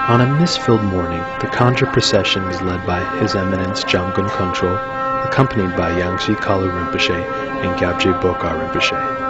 On a mist-filled morning, the Kanjar procession is led by His Eminence Jamgon Kongtrul, accompanied by Yangshi Kalu Rinpoche and Gyabje Bokar Rinpoche.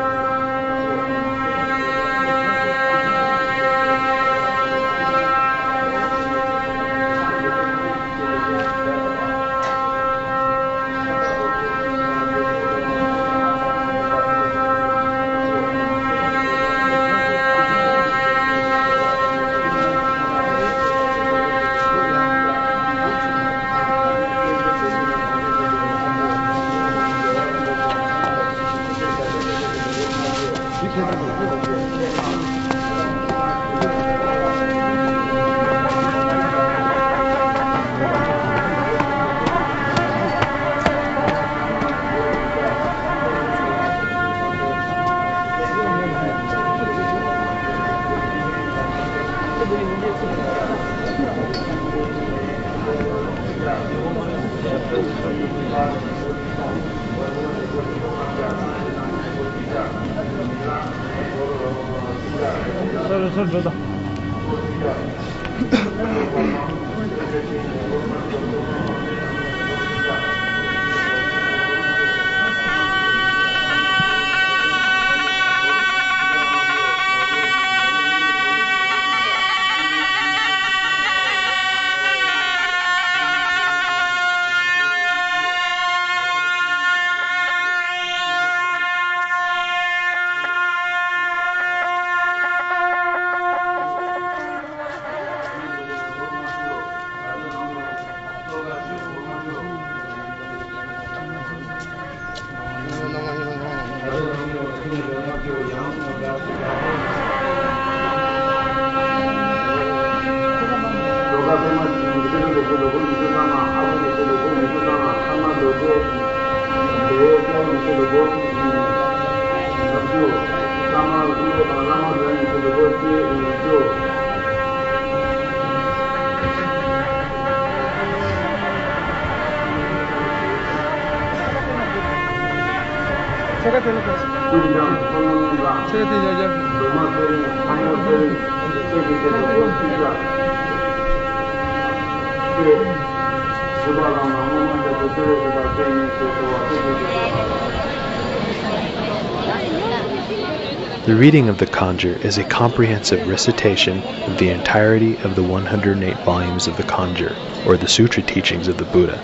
The reading of the Kanjar is a comprehensive recitation of the entirety of the 108 volumes of the Kanjar, or the Sutra teachings of the Buddha,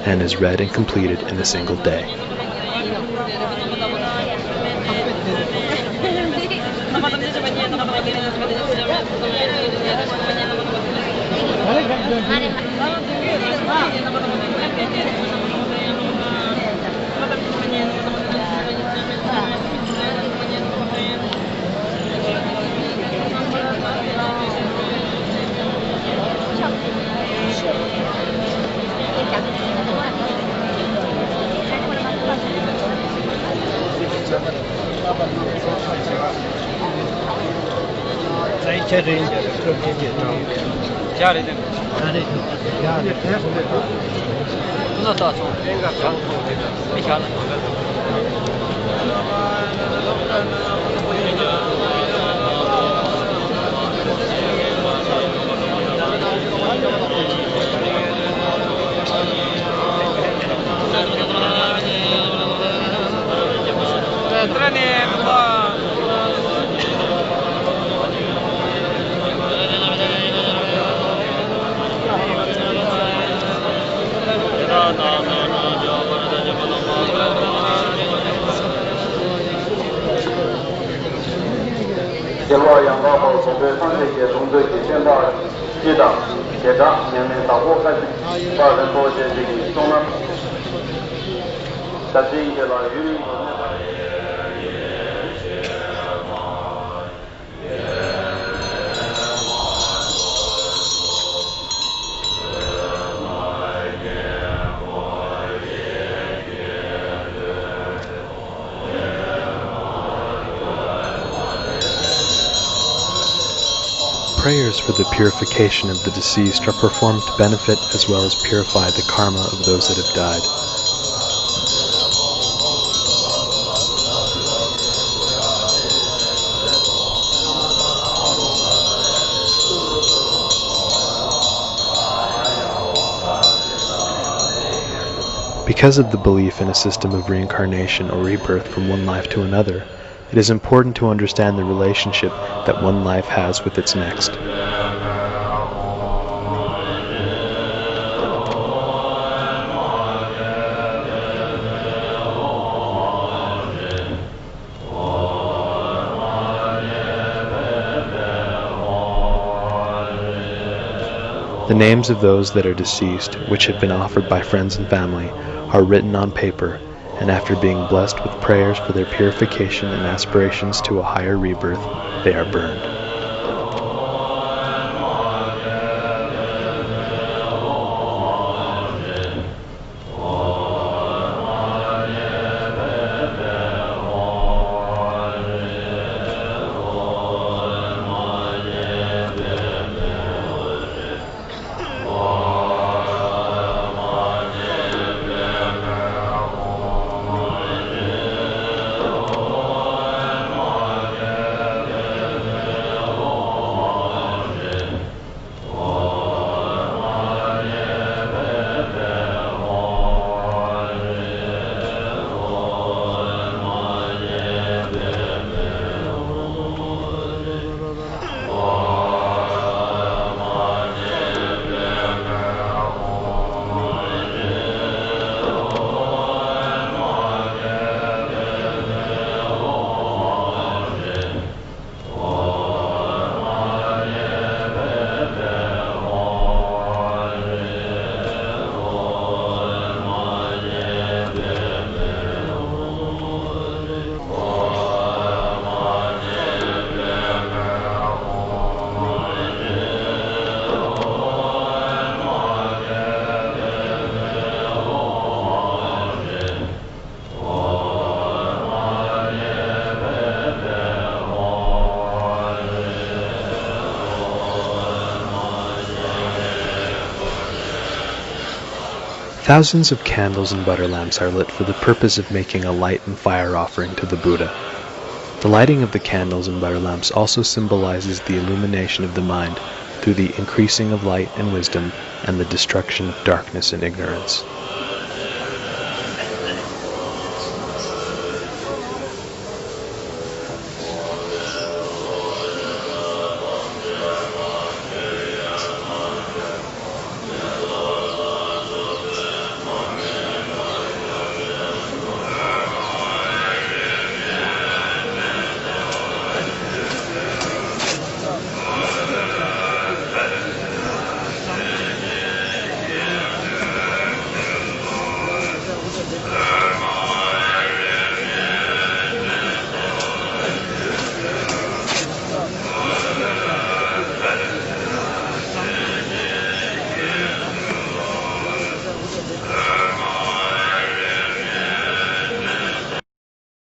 and is read and completed in a single day. Prayers for the purification of the deceased are performed to benefit as well as purify the karma of those that have died. Because of the belief in a system of reincarnation or rebirth from one life to another, it is important to understand the relationship that one life has with its next. The names of those that are deceased, which have been offered by friends and family, are written on paper, and after being blessed with prayers for their purification and aspirations to a higher rebirth, they are burned. Thousands of candles and butter lamps are lit for the purpose of making a light and fire offering to the Buddha. The lighting of the candles and butter lamps also symbolizes the illumination of the mind through the increasing of light and wisdom and the destruction of darkness and ignorance.